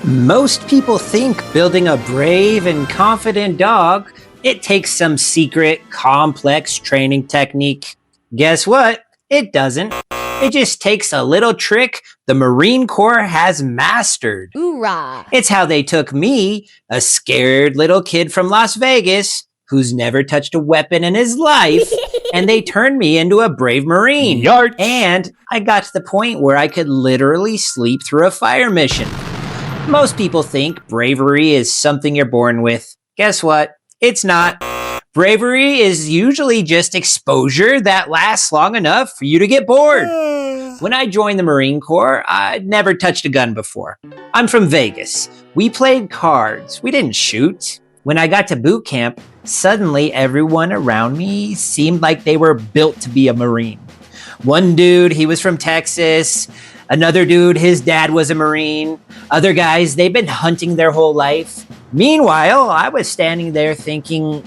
Most people think building a brave and confident dog, it takes some secret, complex training technique. Guess what? It doesn't. It just takes a little trick the Marine Corps has mastered. Hoorah! It's how they took me, a scared little kid from Las Vegas, who's never touched a weapon in his life, and they turned me into a brave Marine. Yarch. And I got to the point where I could literally sleep through a fire mission. Most people think bravery is something you're born with. Guess what? It's not. Bravery is usually just exposure that lasts long enough for you to get bored. When I joined the Marine Corps, I'd never touched a gun before. I'm from Vegas. We played cards. We didn't shoot. When I got to boot camp, suddenly everyone around me seemed like they were built to be a Marine. One dude, he was from Texas. Another dude, his dad was a Marine. Other guys, they've been hunting their whole life. Meanwhile, I was standing there thinking,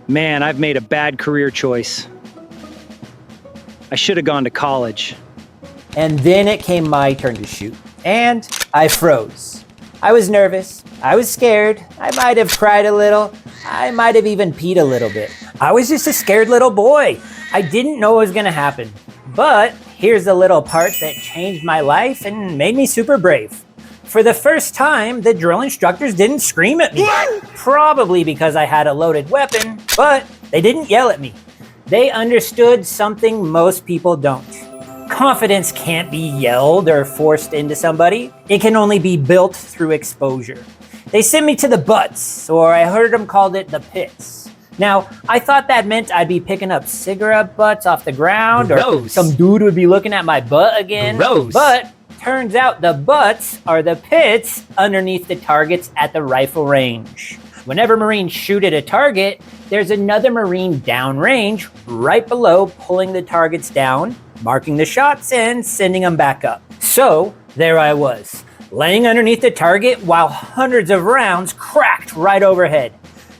Man, I've made a bad career choice. I should have gone to college. and then it came my turn to shoot. And I froze. I was nervous. I was scared. I might have cried a little. I might have even peed a little bit. I was just a scared little boy. I didn't know what was going to happen. But here's the little part that changed my life and made me super brave. For the first time, the drill instructors didn't scream at me. Probably because I had a loaded weapon, but they didn't yell at me. They understood something most people don't. Confidence can't be yelled or forced into somebody. It can only be built through exposure. They sent me to the butts, or I heard them called it the pits. Now, I thought that meant I'd be picking up cigarette butts off the ground, or Gross. some dude would be looking at my butt again. Gross. But turns out the butts are the pits underneath the targets at the rifle range. Whenever Marines shoot at a target, there's another Marine downrange right below pulling the targets down, marking the shots and sending them back up. So there I was, laying underneath the target while hundreds of rounds cracked right overhead.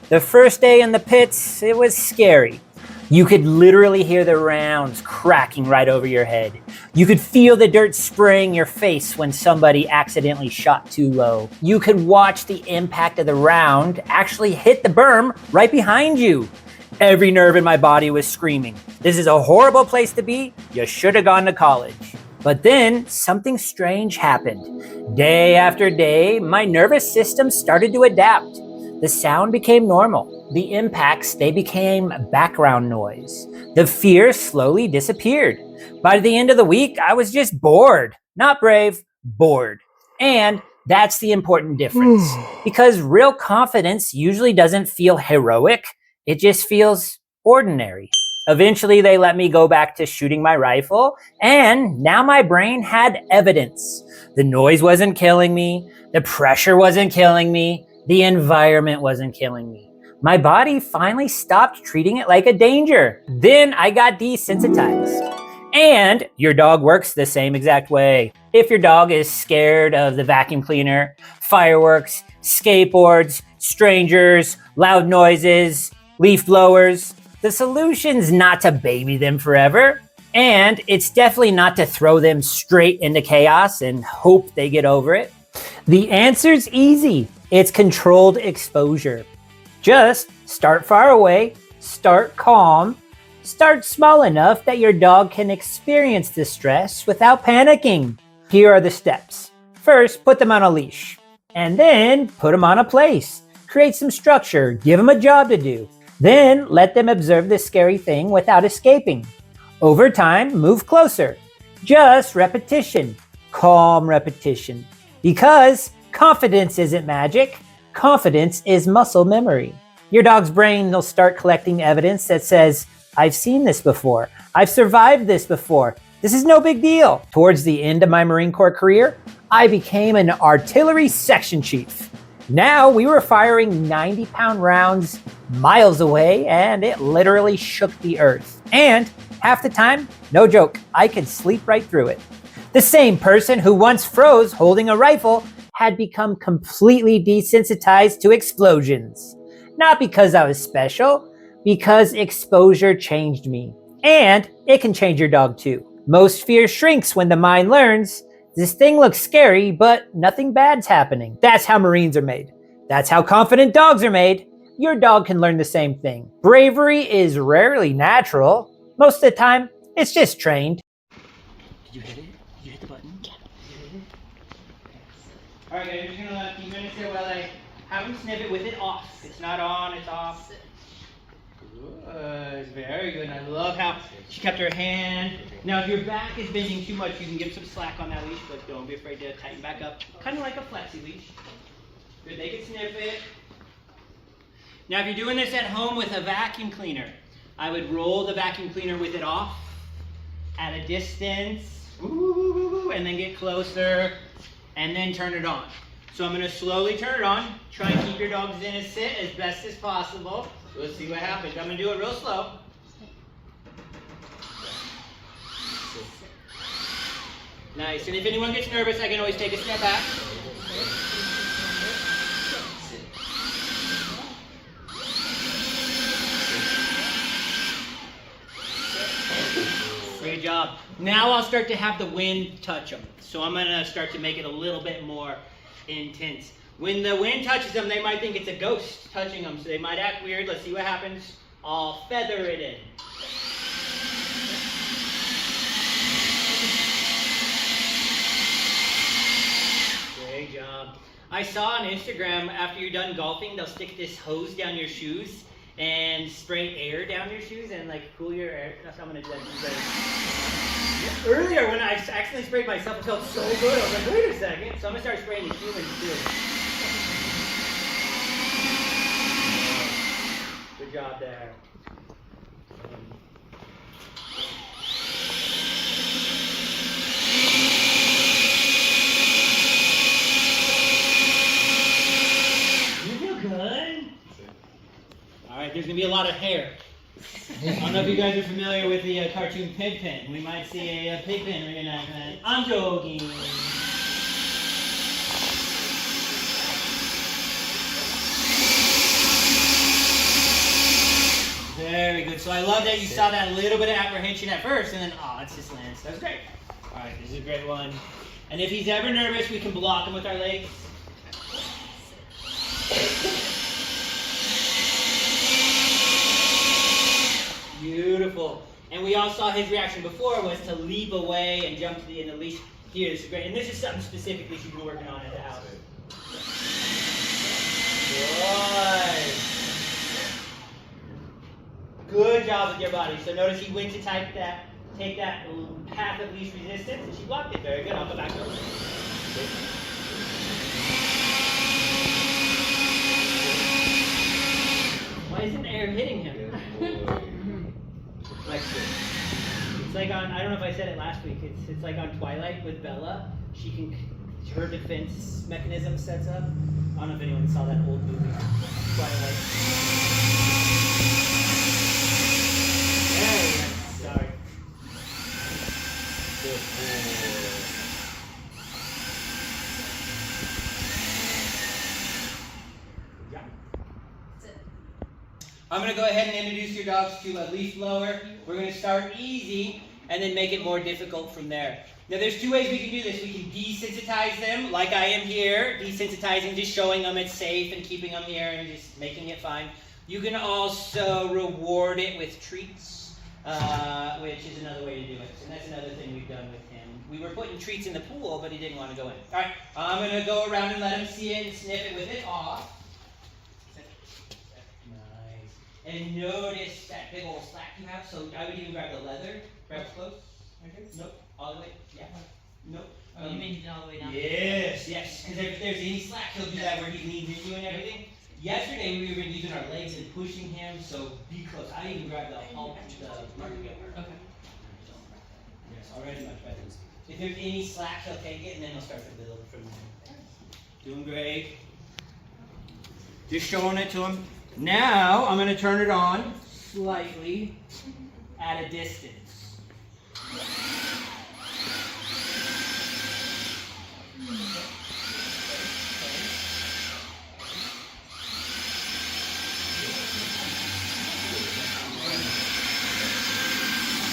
The first day in the pits, it was scary. You could literally hear the rounds cracking right over your head. You could feel the dirt spraying your face when somebody accidentally shot too low. You could watch the impact of the round actually hit the berm right behind you. Every nerve in my body was screaming, "This is a horrible place to be. You should have gone to college." But then something strange happened. Day after day, my nervous system started to adapt. The sound became normal. The impacts, they became background noise. The fear slowly disappeared. By the end of the week, I was just bored. Not brave, bored. And that's the important difference. Because real confidence usually doesn't feel heroic. It just feels ordinary. Eventually, they let me go back to shooting my rifle, and now my brain had evidence. The noise wasn't killing me. The pressure wasn't killing me. The environment wasn't killing me. My body finally stopped treating it like a danger. Then I got desensitized. And your dog works the same exact way. If your dog is scared of the vacuum cleaner, fireworks, skateboards, strangers, loud noises, leaf blowers, the solution's not to baby them forever. And it's definitely not to throw them straight into chaos and hope they get over it. The answer's easy. It's controlled exposure. Just start far away, start calm, start small enough that your dog can experience the stress without panicking. Here are the steps. First, put them on a leash, and then put them on a place. Create some structure, give them a job to do. Then let them observe this scary thing without escaping. Over time, move closer. Just repetition, calm repetition. Because confidence isn't magic. Confidence is muscle memory. Your dog's brain will start collecting evidence that says, I've seen this before. I've survived this before. This is no big deal. Towards the end of my Marine Corps career, I became an artillery section chief. Now we were firing 90-pound rounds miles away, and it literally shook the earth. And half the time, no joke, I could sleep right through it. The same person who once froze holding a rifle had become completely desensitized to explosions. Not because I was special, because exposure changed me. And it can change your dog too. Most fear shrinks when the mind learns This thing looks scary, but nothing bad's happening. That's how Marines are made. That's how confident dogs are made. Your dog can learn the same thing. Bravery is rarely natural. Most of the time, it's just trained. Did you hit it? Did you hit the button? Yeah. Alright guys, I'm just gonna let a few minutes here while I have him sniff it with it off. It's not on, it's off. Good, very good. And I love how she kept her hand. Now if your back is bending too much, you can give some slack on that leash, but don't be afraid to tighten back up. Kind of like a flexi leash. Good, they can sniff it. Now if you're doing this at home with a vacuum cleaner, I would roll the vacuum cleaner with it off at a distance, and then get closer, and then turn it on. So I'm going to slowly turn it on. Try and keep your dogs in a sit as best as possible. Let's see what happens. I'm going to do it real slow. Nice. And if anyone gets nervous, I can always take a step back. Great job. Now I'll start to have the wind touch them. So I'm going to start to make it a little bit more intense. When the wind touches them, they might think it's a ghost touching them, so they might act weird. Let's see what happens. I'll feather it in. Great job. I saw on Instagram, after you're done golfing, they'll stick this hose down your shoes and spray air down your shoes and like cool your air. That's how I'm gonna do that. Earlier when I accidentally sprayed myself, it felt so good. I was like, wait a second. So I'm gonna start spraying the humans too. Good job there. You feel good? Alright, there's going to be a lot of hair. I don't know if you guys are familiar with the cartoon Pigpen. We might see a Pigpen reenactment. I'm joking. Very good. So I love that you saw that little bit of apprehension at first, and then, oh, it's just lands. That's great. Alright, this is a great one. And if he's ever nervous, we can block him with our legs. Beautiful. And we all saw his reaction before was to leap away and jump to the end of the leash. Here, this is great. And this is something specifically she's been working on at the house. Good job with your body. So notice he went to take that path of least resistance, and she blocked it. Very good. I'll go back over. Why isn't air hitting him? It's like on, I don't know if I said it last week, it's like on Twilight with Bella. Her defense mechanism sets up. I don't know if anyone saw that old movie, Twilight. There we go. Sorry. I'm going to go ahead and introduce your dogs to a leash blower. We're going to start easy and then make it more difficult from there. Now there's two ways we can do this. We can desensitize them like I am here. Desensitizing, just showing them it's safe and keeping them here and just making it fine. You can also reward it with treats, which is another way to do it. And that's another thing we've done with him. We were putting treats in the pool, but he didn't want to go in. All right, I'm going to go around and let him see it and sniff it with it off. And notice that big old slack you have. So I would even grab the leather. Grab close. Right here. Nope. All the way. Yeah. Nope. Oh, you mean all the way down? Yes. Yes. Because if there's any slack, he'll do that where he leans into you and everything. Yesterday we were using our legs and pushing him. So be close. I even grabbed the market. Okay. Yes. Already much better. If there's any slack, he'll take it and then he'll start to build from there. Doing great. Just showing it to him. Now, I'm going to turn it on slightly at a distance.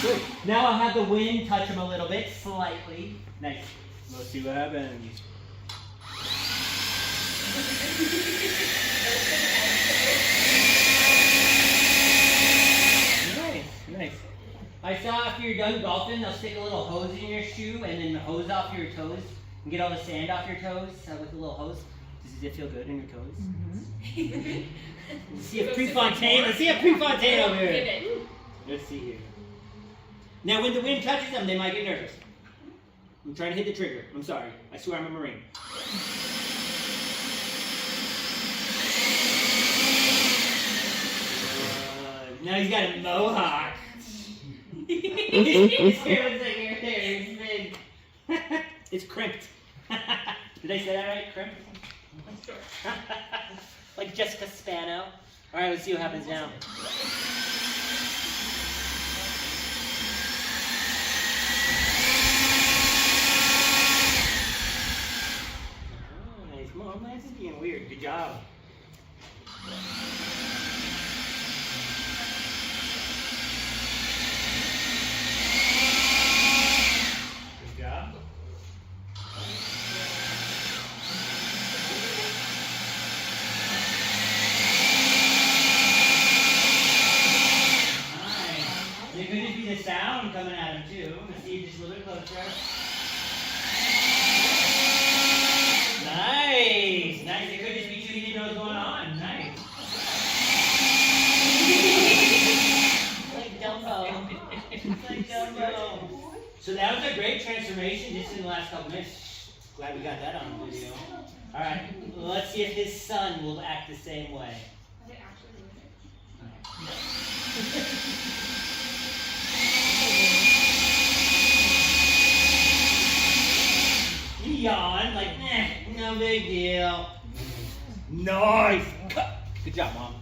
Good. Now I'll have the wind touch him a little bit, slightly. Nice. Let's see what happens. Nice. I saw after you're done golfing, they'll stick a little hose in your shoe and then hose off your toes and get all the sand off your toes with a little hose. Does it feel good in your toes? Mm-hmm. Let's see a Prefontaine. Let's see a Prefontaine over here. Let's see here. Now, when the wind touches them, they might get nervous. I'm trying to hit the trigger. I'm sorry. I swear I'm a Marine. Now he's got a mohawk. His hair looks like hair. It's big. It's crimped. Did I say that right? Crimped? Sure. Like Jessica Spano. All right, let's see what happens now. Oh, nice. Mom, this is being weird. Good job. The sound coming at him too. Let's see just a little bit closer. Nice. It could just be you didn't know what's going on. Nice. Like Dumbo. So that was a great transformation just in the last couple minutes. Glad we got that on video. All right, let's see if his son will act the same way. Yawn, like, no big deal. Nice. Good job, Mom.